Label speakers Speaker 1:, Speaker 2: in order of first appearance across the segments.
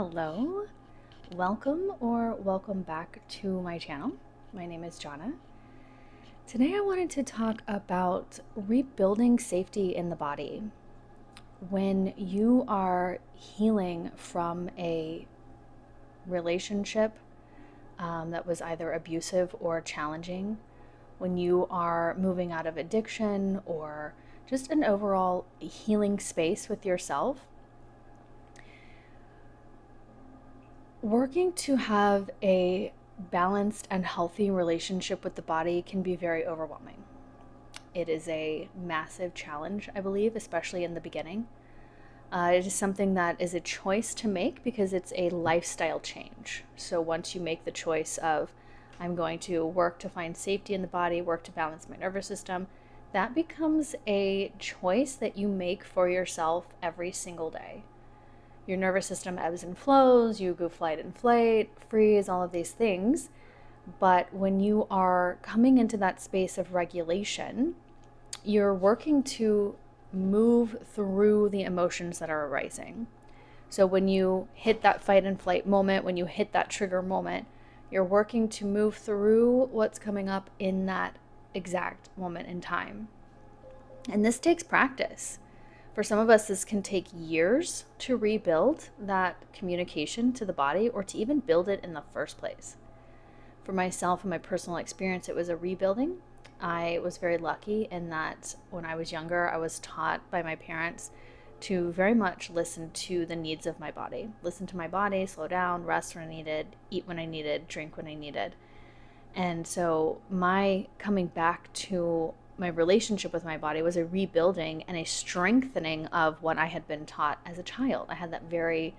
Speaker 1: Hello, welcome back to my channel. My name is Jonna. Today I wanted to talk about rebuilding safety in the body. When you are healing from a relationship that was either abusive or challenging, when you are moving out of addiction or just an overall healing space with yourself, working to have a balanced and healthy relationship with the body can be very overwhelming. It is a massive challenge, I believe, especially in the beginning. It is something that is a choice to make because it's a lifestyle change. So once you make the choice of, I'm going to work to find safety in the body, work to balance my nervous system, that becomes a choice that you make for yourself every single day. Your nervous system ebbs and flows, you go flight and flight, freeze, all of these things. But when you are coming into that space of regulation, you're working to move through the emotions that are arising. So when you hit that fight and flight moment, when you hit that trigger moment, you're working to move through what's coming up in that exact moment in time. And this takes practice. For some of us, this can take years to rebuild that communication to the body or to even build it in the first place. For myself and my personal experience, it was a rebuilding. I was very lucky in that when I was younger, I was taught by my parents to very much listen to the needs of my body. Listen to my body, slow down, rest when I needed, eat when I needed, drink when I needed. And so my coming back to my relationship with my body was a rebuilding and a strengthening of what I had been taught as a child. I had that very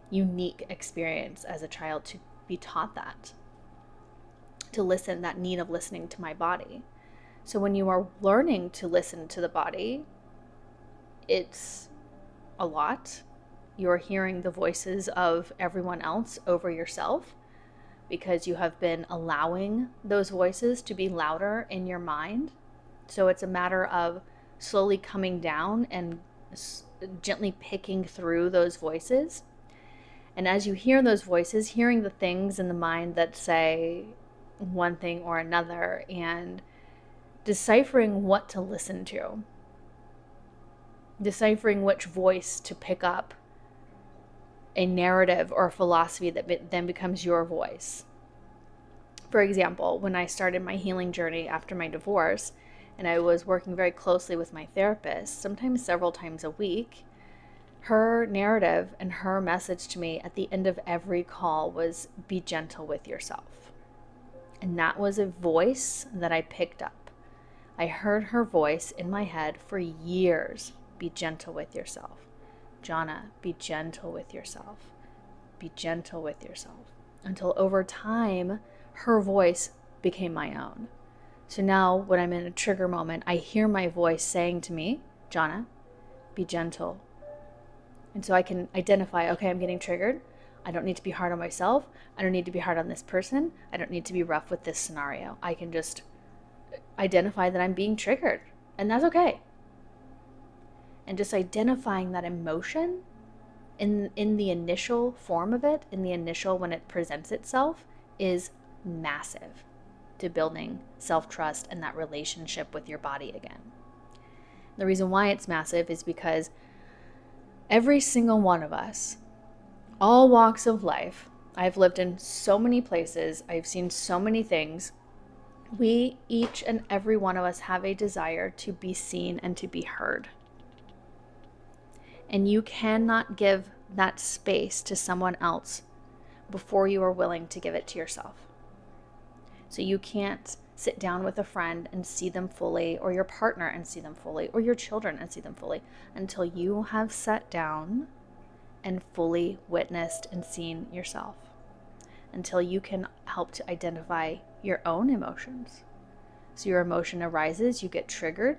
Speaker 1: unique experience as a child to be taught that, to listen, that need of listening to my body. So when you are learning to listen to the body, it's a lot. You're hearing the voices of everyone else over yourself because you have been allowing those voices to be louder in your mind. So it's a matter of slowly coming down and gently picking through those voices. And as you hear those voices, hearing the things in the mind that say one thing or another and deciphering what to listen to, deciphering which voice to pick up, a narrative or a philosophy that then becomes your voice. For example, when I started my healing journey after my divorce, and I was working very closely with my therapist, sometimes several times a week, her narrative and her message to me at the end of every call was, be gentle with yourself. And that was a voice that I picked up. I heard her voice in my head for years. Be gentle with yourself. Jonna, be gentle with yourself. Be gentle with yourself. Until over time, her voice became my own. So now when I'm in a trigger moment, I hear my voice saying to me, Jonna, be gentle. And so I can identify, okay, I'm getting triggered. I don't need to be hard on myself. I don't need to be hard on this person. I don't need to be rough with this scenario. I can just identify that I'm being triggered, and that's okay. And just identifying that emotion in the initial form of it, in the initial when it presents itself, is massive to building self-trust and that relationship with your body again. The reason why it's massive is because every single one of us, all walks of life, I've lived in so many places, I've seen so many things, we, each and every one of us, have a desire to be seen and to be heard. And you cannot give that space to someone else before you are willing to give it to yourself. So you can't sit down with a friend and see them fully, or your partner and see them fully, or your children and see them fully, until you have sat down and fully witnessed and seen yourself. Until you can help to identify your own emotions. So your emotion arises, you get triggered,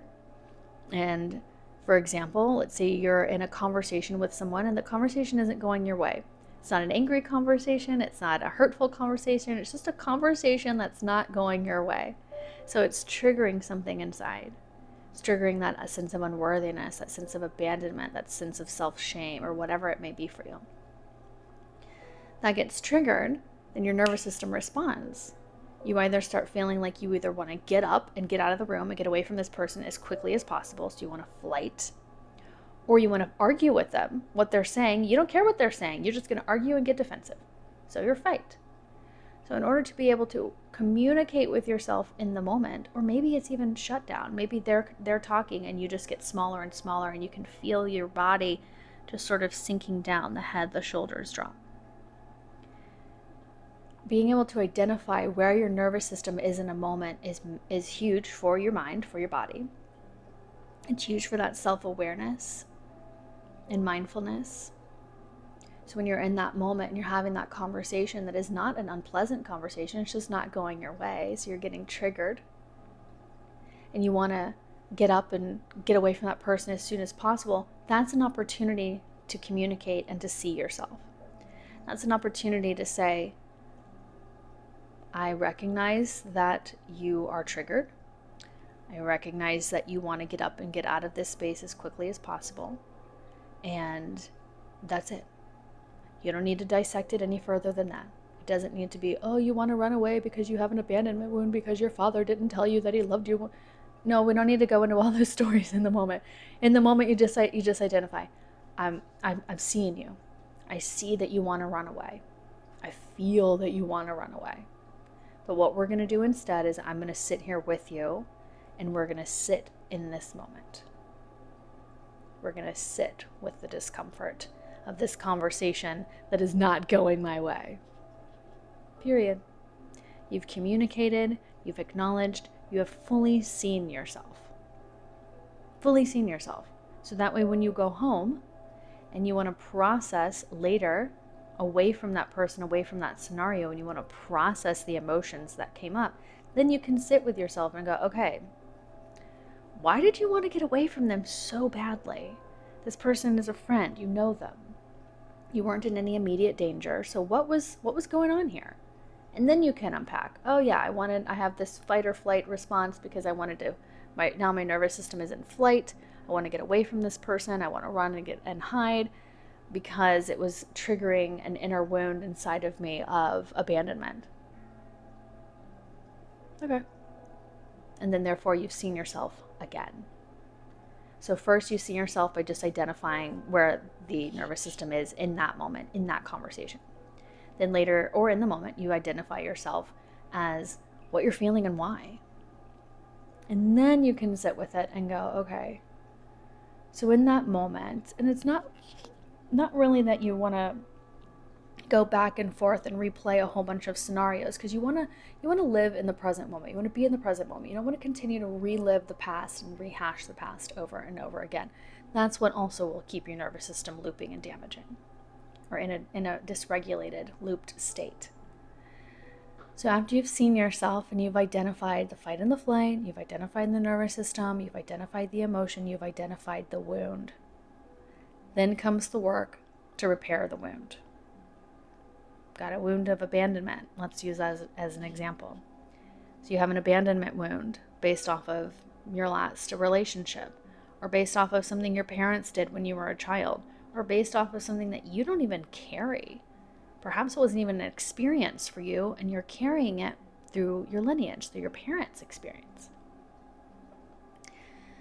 Speaker 1: and for example, let's say you're in a conversation with someone and the conversation isn't going your way. It's not an angry conversation, it's not a hurtful conversation, it's just a conversation that's not going your way. So it's triggering something inside. It's triggering that sense of unworthiness, that sense of abandonment, that sense of self-shame, or whatever it may be for you. that gets triggered, then your nervous system responds. You either start feeling like you either want to get up and get out of the room and get away from this person as quickly as possible, so you want to flight, or you want to argue with them, what they're saying. You don't care what they're saying. You're just going to argue and get defensive. So you're fight. So in order to be able to communicate with yourself in the moment, or maybe it's even shut down, maybe they're talking and you just get smaller and smaller and you can feel your body just sort of sinking down, the head, the shoulders drop. Being able to identify where your nervous system is in a moment is huge for your mind, for your body. It's huge for that self-awareness and mindfulness. So when you're in that moment and you're having that conversation that is not an unpleasant conversation, it's just not going your way, so you're getting triggered, and you want to get up and get away from that person as soon as possible, that's an opportunity to communicate and to see yourself. That's an opportunity to say, I recognize that you are triggered. I recognize that you want to get up and get out of this space as quickly as possible. And that's it. You don't need to dissect it any further than that. It doesn't need to be, oh, you want to run away because you have an abandonment wound because your father didn't tell you that he loved you. No, we don't need to go into all those stories in the moment. In the moment, you just identify, I'm seeing you. I see that you want to run away. I feel that you want to run away. But what we're going to do instead is I'm going to sit here with you, and we're going to sit in this moment. We're going to sit with the discomfort of this conversation that is not going my way. Period. You've communicated, you've acknowledged, you have fully seen yourself. Fully seen yourself. So that way when you go home and you want to process later, away from that person, away from that scenario, and you want to process the emotions that came up, then you can sit with yourself and go, okay, why did you want to get away from them so badly? This person is a friend, you know them. You weren't in any immediate danger, so what was going on here? And then you can unpack. Oh yeah, I have this fight or flight response because I wanted to, now my nervous system is in flight. I want to get away from this person. I want to run and hide because it was triggering an inner wound inside of me of abandonment. Okay. And then therefore you've seen yourself again. So first you see yourself by just identifying where the nervous system is in that moment, in that conversation. Then later, or in the moment, you identify yourself as what you're feeling and why. And then you can sit with it and go, okay, so in that moment, and it's not really that you want to go back and forth and replay a whole bunch of scenarios, because you want to live in the present moment. You want to be in the present moment. You don't want to continue to relive the past and rehash the past over and over again. That's what also will keep your nervous system looping and damaging, or in a dysregulated, looped state. So after you've seen yourself and you've identified the fight and the flight, you've identified the nervous system, you've identified the emotion, you've identified the wound, then comes the work to repair the wound. Got a wound of abandonment. Let's use that as an example. So you have an abandonment wound based off of your last relationship, or based off of something your parents did when you were a child, or based off of something that you don't even carry. Perhaps it wasn't even an experience for you, and you're carrying it through your lineage, through your parents' experience.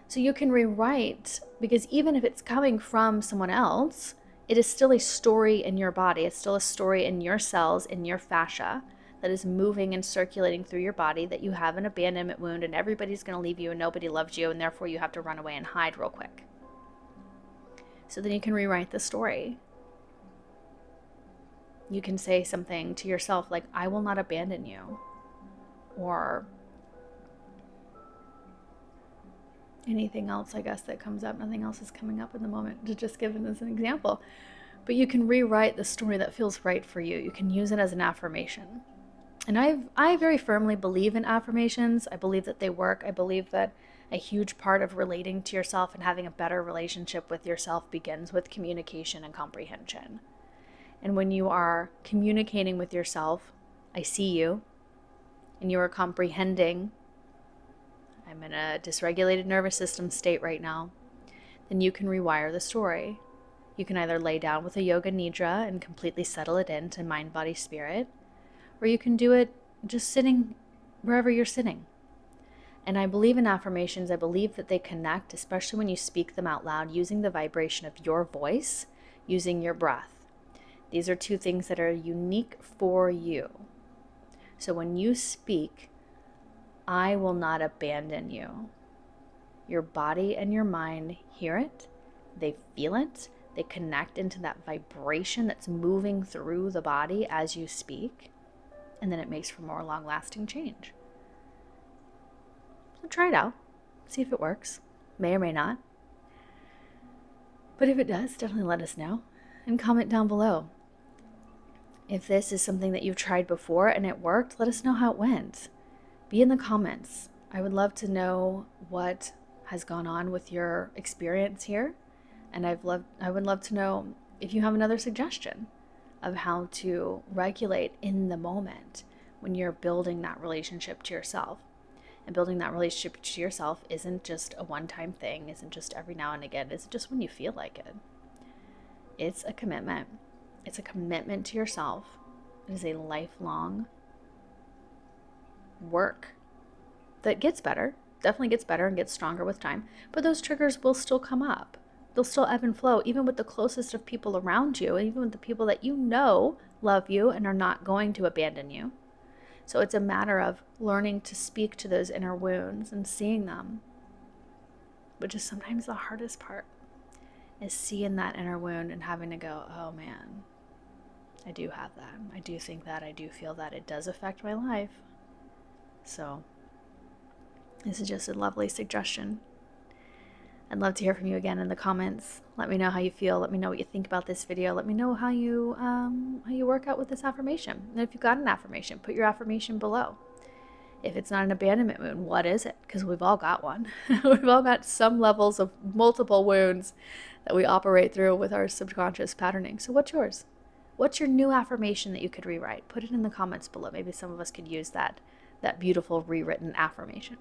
Speaker 1: So you can rewrite, because even if it's coming from someone else, it is still a story in your body. It's still a story in your cells, in your fascia, that is moving and circulating through your body, that you have an abandonment wound and everybody's going to leave you and nobody loves you, and therefore you have to run away and hide real quick. So then you can rewrite the story. You can say something to yourself like, I will not abandon you, or anything else, I guess, that comes up. Nothing else is coming up in the moment to just give it as an example. But you can rewrite the story that feels right for you. You can use it as an affirmation. And I very firmly believe in affirmations. I believe that they work. I believe that a huge part of relating to yourself and having a better relationship with yourself begins with communication and comprehension. And when you are communicating with yourself, I see you, and you are comprehending, I'm in a dysregulated nervous system state right now, then you can rewire the story. You can either lay down with a yoga nidra and completely settle it into mind, body, spirit, or you can do it just sitting wherever you're sitting. And I believe in affirmations. I believe that they connect, especially when you speak them out loud, using the vibration of your voice, using your breath. These are two things that are unique for you. So when you speak, I will not abandon you. Your body and your mind hear it, they feel it, they connect into that vibration that's moving through the body as you speak, and then it makes for more long-lasting change. So try it out, see if it works. May or may not. But if it does, definitely let us know and comment down below. If this is something that you've tried before and it worked, let us know how it went. Be in the comments. I would love to know what has gone on with your experience here. And I would love to know if you have another suggestion of how to regulate in the moment when you're building that relationship to yourself. And building that relationship to yourself isn't just a one-time thing, isn't just every now and again, it's just when you feel like it. It's a commitment. It's a commitment to yourself. It is a lifelong work that gets better, definitely gets better and gets stronger with time, but those triggers will still come up. They'll still ebb and flow, even with the closest of people around you, even with the people that you know love you and are not going to abandon you. So it's a matter of learning to speak to those inner wounds and seeing them, which is sometimes the hardest part, is seeing that inner wound and having to go, oh man, I do have that. I do think that. I do feel that. It does affect my life. So this is just a lovely suggestion. I'd love to hear from you again in the comments. Let me know how you feel. Let me know what you think about this video. Let me know how you work out with this affirmation. And if you've got an affirmation, put your affirmation below. If it's not an abandonment wound, what is it? Because we've all got one. We've all got some levels of multiple wounds that we operate through with our subconscious patterning. So what's yours? What's your new affirmation that you could rewrite? Put it in the comments below. Maybe some of us could use that beautiful rewritten affirmation.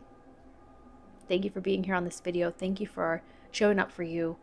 Speaker 1: Thank you for being here on this video. Thank you for showing up for you.